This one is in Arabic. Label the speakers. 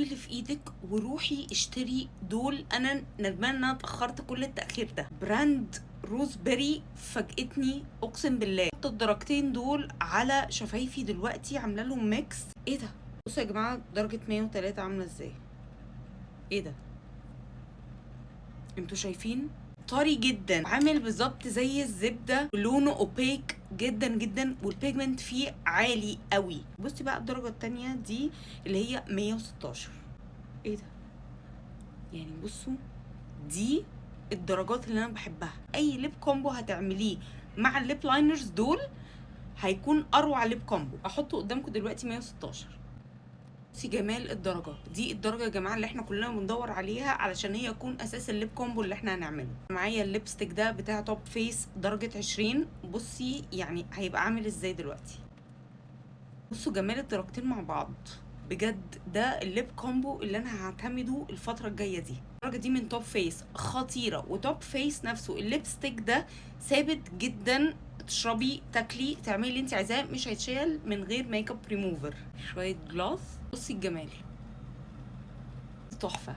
Speaker 1: سيبي اللي في ايدك وروحي اشتري دول. انا ندمان ان انا اتاخرت كل التاخير ده. براند روزبيري فاجئتني اقسم بالله. حط الدرجتين دول على شفايفي دلوقتي، عامله لهم ميكس. ايه ده؟ بصوا يا جماعه درجه 103 عامله ازاي. ايه ده؟ انتوا شايفين؟ طري جدا، عامل بالظبط زي الزبده، لونه اوبيك جدا جدا، والبيجمنت فيه عالي قوي. بصي بقى الدرجه التانية دي اللي هي 116. ايه ده؟ يعني بصوا دي الدرجات اللي انا بحبها. اي ليب كومبو هتعمليه مع الليب لاينرز دول هيكون اروع ليب كومبو. احطه قدامكم دلوقتي 116. بصي جمال الدرجه دي. الدرجه يا جماعه اللي احنا كلنا بندور عليها علشان هي يكون اساس الليب كومبو اللي احنا هنعمله. معايا الليبستيك ده بتاع توب فيس درجه 20. بصي يعني هيبقى عامل ازاي دلوقتي. بصوا جمال الدرجتين مع بعض بجد. ده الليب كومبو اللي انا هعتمده الفتره الجايه دي. الدرجه دي من توب فيس خطيره. وتوب فيس نفسه الليبستيك ده ثابت جدا، تشربي تاكلي تعملي اللي انت عايزاه، مش هيتشال من غير ميك اب ريموفر. شويه جلاس. بصي الجمال تحفه.